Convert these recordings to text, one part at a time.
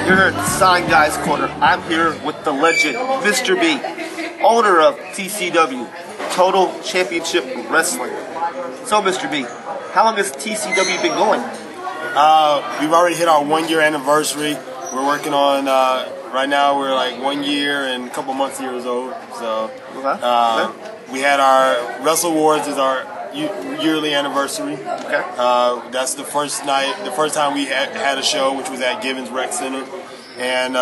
Here at Sign Guys Corner, I'm here with the legend, Mr. B, owner of TCW, Total Championship Wrestling. So, Mr. B, how long has TCW been going? We've already hit our 1 year anniversary. We're working on, right now we're like 1 year and a couple months years old. So, we had our Wrestle Awards is our yearly anniversary. Okay. That's the first time we had a show, which was at Givens Rec Center, and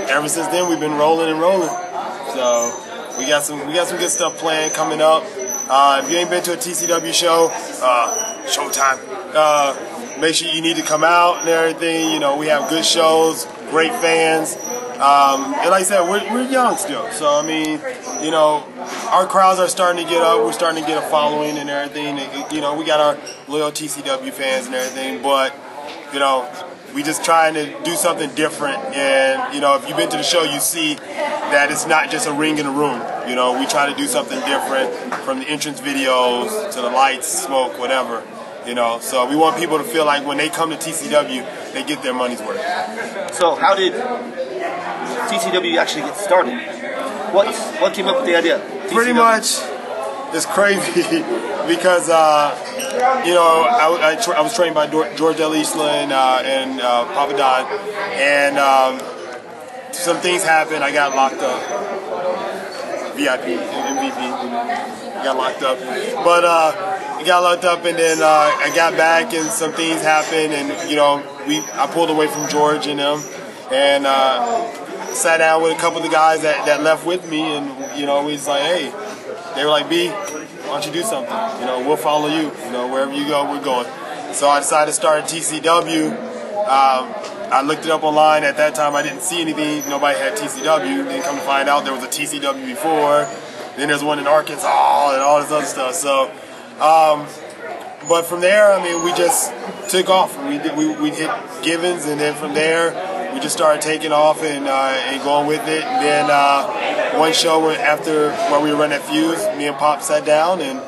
ever since then we've been rolling and rolling. So we got some good stuff planned coming up. If you ain't been to a TCW show, showtime. Make sure you need to come out and everything. You know, we have good shows, great fans. And like I said, we're young still. So, I mean, you know, our crowds are starting to get up. We're starting to get a following and everything. You know, we got our loyal TCW fans and everything. But, you know, we just trying to do something different. And, you know, if you've been to the show, you see that it's not just a ring in a room. You know, we try to do something different, from the entrance videos to the lights, smoke, whatever. You know, so we want people to feel like when they come to TCW, they get their money's worth. So how did TCW actually get started? What came up with the idea? TCW? Pretty much, it's crazy because you know, I was trained by George L. Eastland and Papa Don, and some things happened. I got locked up. VIP, MVP, got locked up, but I got locked up, and then I got back, and some things happened, and you know, I pulled away from George and them, and sat down with a couple of the guys that left with me, and you know, we was like, hey, they were like, B, why don't you do something? You know, we'll follow you. You know, wherever you go, we're going. So I decided to start TCW. I looked it up online. At that time, I didn't see anything. Nobody had TCW. Then come to find out, there was a TCW before. Then there's one in Arkansas and all this other stuff. So, but from there, I mean, we just took off. We hit Givens, and then from there, we just started taking off and going with it. And then one show after where we were running at Fuse, me and Pop sat down and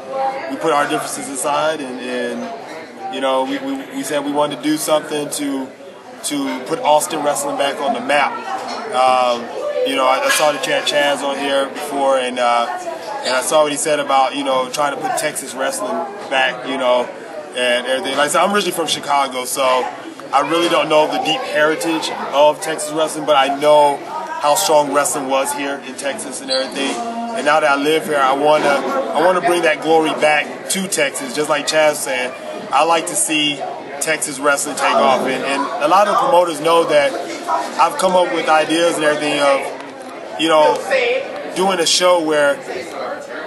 we put our differences aside, and you know, we said we wanted to do something to put Austin wrestling back on the map. You know, I saw the Chaz on here before, and I saw what he said about, you know, trying to put Texas wrestling back, you know, and everything. Like I said, I'm originally from Chicago, so I really don't know the deep heritage of Texas wrestling, but I know how strong wrestling was here in Texas and everything. And now that I live here, I wanna bring that glory back to Texas, just like Chaz said. I like to see Texas wrestling take off, and a lot of promoters know that I've come up with ideas and everything of, you know, doing a show where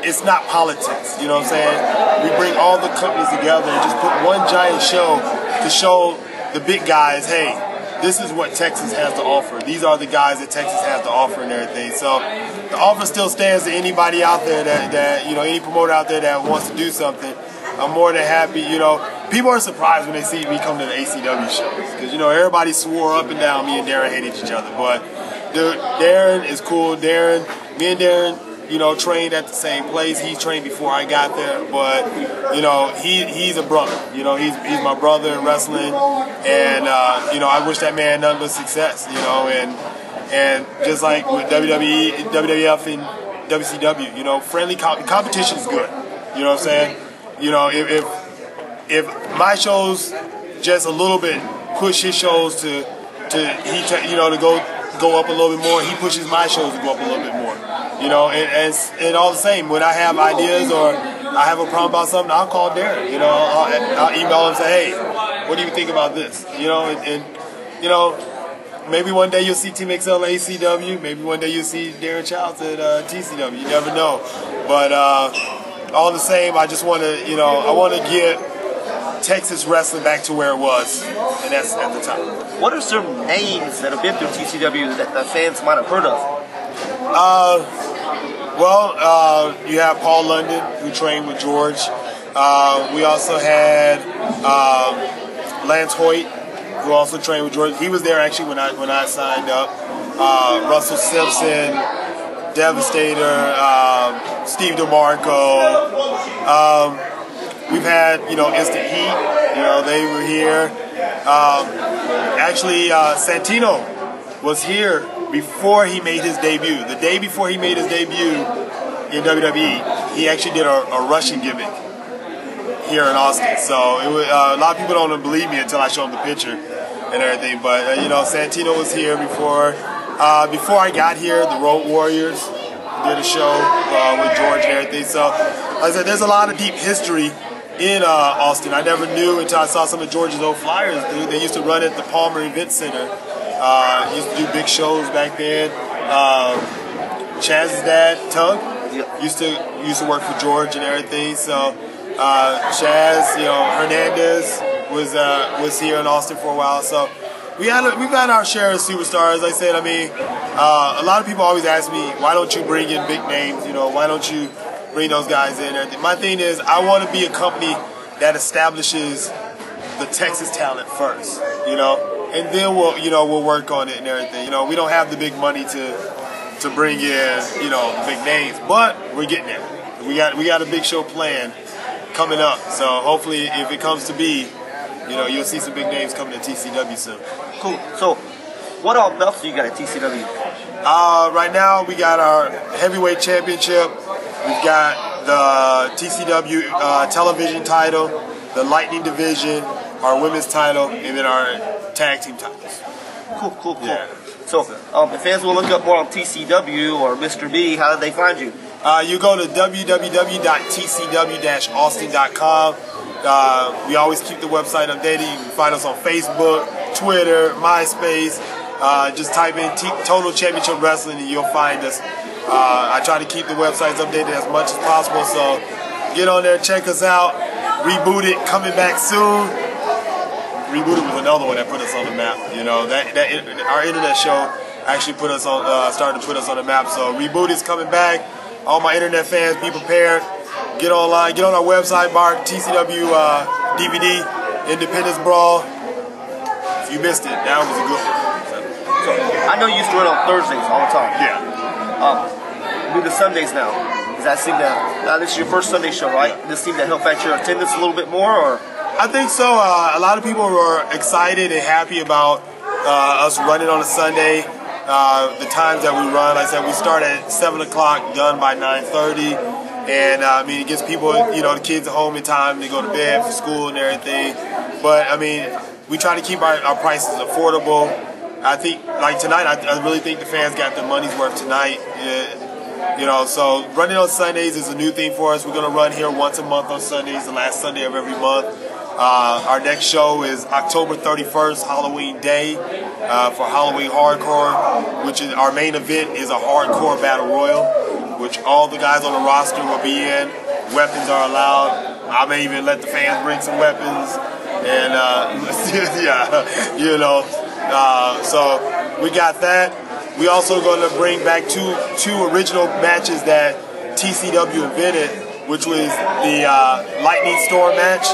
it's not politics, you know what I'm saying? We bring all the companies together and just put one giant show to show the big guys, hey, this is what Texas has to offer. These are the guys that Texas has to offer and everything. So the offer still stands to anybody out there that you know, any promoter out there that wants to do something. I'm more than happy. You know, people are surprised when they see me come to the ACW shows, because you know, everybody swore up and down me and Darren hated each other. But dude, Darren is cool. Me and Darren, you know, trained at the same place. He trained before I got there, but you know, he's a brother. You know, he's my brother in wrestling, and you know, I wish that man nothing but success. You know, and just like with WWE, WWF, and WCW, you know, friendly competition is good. You know what I'm saying? You know, if my shows just a little bit push his shows to go up a little bit more, he pushes my shows to go up a little bit more. You know, and all the same, when I have ideas or I have a problem about something, I'll call Darren. You know, I'll email him and say, hey, what do you think about this? You know, and you know, maybe one day you'll see Team XL at ACW. Maybe one day you'll see Darren Childs at TCW. You never know. But all the same, I just want to, you know, I want to get Texas wrestling back to where it was, and that's at the top. What are some names that have been through TCW that fans might have heard of? Well, you have Paul London, who trained with George. We also had Lance Hoyt, who also trained with George. He was there actually when I signed up. Russell Simpson, Devastator, Steve DeMarco. We've had, you know, Instant Heat. You know, they were here. Actually, Santino was here before he made his debut. The day before he made his debut in WWE, he actually did a Russian gimmick here in Austin. So it was, a lot of people don't believe me until I show them the picture and everything. But you know, Santino was here before. Before I got here, the Road Warriors did a show with George and everything. So, like I said, there's a lot of deep history in Austin. I never knew until I saw some of George's old flyers, dude. They used to run at the Palmer Event Center. Used to do big shows back then. Chaz's dad, Tug, used to work for George and everything. So Chaz, you know, Hernandez was here in Austin for a while. So we've had our share of superstars. Like I said, I mean, a lot of people always ask me, why don't you bring in big names? You know, why don't you bring those guys in and everything? My thing is, I want to be a company that establishes the Texas talent first, you know, and then we'll work on it and everything. You know, we don't have the big money to bring in, you know, big names, but we're getting there. We got a big show planned coming up. So hopefully, if it comes to be, you know, you'll see some big names coming to TCW soon. Cool. So, what all belts do you got at TCW? Right now, we got our heavyweight championship. We've got the TCW television title, the Lightning division, our women's title, and then our tag team titles. Cool. Yeah. So, if fans will look up more on TCW or Mr. B, how do they find you? You go to www.tcw-austin.com. We always keep the website updated. You can find us on Facebook, Twitter, MySpace. Just type in Total Championship Wrestling and you'll find us. I try to keep the websites updated as much as possible, so get on there, check us out. Reboot It, coming back soon. Reboot It was another one that put us on the map. You know, our internet show actually put us on, started to put us on the map. So Reboot It's coming back. All my internet fans, be prepared. Get online, get on our website, bar TCW DVD, Independence Brawl. If you missed it, that was a good one. So, I know you used to run on Thursdays all the time. Yeah. Move to Sundays now. Does that seem to, this is your first Sunday show, right? Does this seem to help out your attendance a little bit more, or? I think so. A lot of people were excited and happy about us running on a Sunday. The times that we run, like I said, we start at 7 o'clock, done by 9:30. And I mean, it gets people, you know, the kids at home in time to go to bed for school and everything. But I mean, we try to keep our prices affordable. I think, like tonight, I really think the fans got their money's worth tonight. You know, so running on Sundays is a new thing for us. We're going to run here once a month on Sundays, the last Sunday of every month. Our next show is October 31st, Halloween Day, for Halloween Hardcore, which is our main event is a hardcore battle royal, which all the guys on the roster will be in. Weapons are allowed. I may even let the fans bring some weapons. And, yeah, you know. So we got that. We also going to bring back two original matches that TCW invented, which was the Lightning Storm match.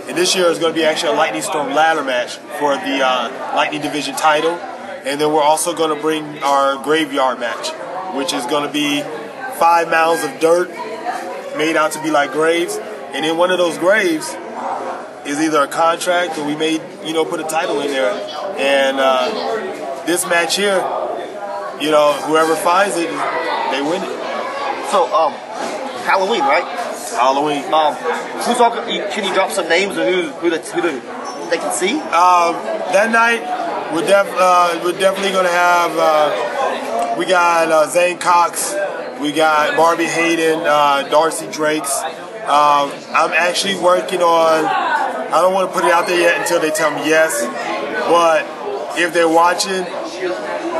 And this year is going to be actually a Lightning Storm ladder match for the Lightning Division title. And then we're also going to bring our Graveyard match, which is going to be 5 mounds of dirt made out to be like graves. And in one of those graves is either a contract or we may, you know, put a title in there. And this match here, you know, whoever finds it, they win it. So, Halloween, right? Halloween. Who's all? Can you drop some names of who they can see? That night, we're definitely going to have. We got Zane Cox. We got Barbie Hayden, Darcy Drakes. I'm actually working on. I don't want to put it out there yet until they tell me yes. But if they're watching,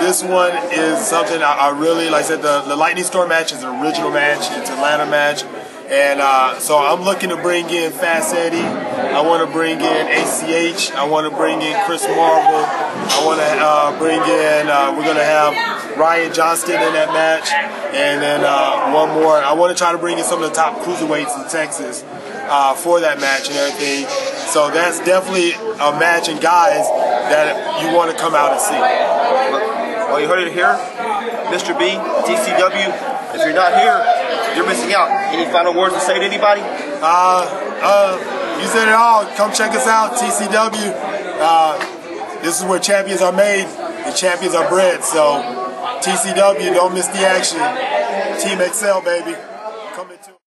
this one is something I really, like I said, the Lightning Storm match is an original match. It's a ladder match. And so I'm looking to bring in Fast Eddie. I want to bring in ACH. I want to bring in Chris Marvel. I want to bring in, we're going to have Ryan Johnston in that match. And then one more. I want to try to bring in some of the top cruiserweights in Texas for that match and everything. So that's definitely a match and guys that you want to come out and see. Well, you heard it here. Mr. B, TCW. If you're not here, you're missing out. Any final words to say to anybody? You said it all. Come check us out, TCW. This is where champions are made and champions are bred. So TCW, don't miss the action. Team Excel, baby. Come into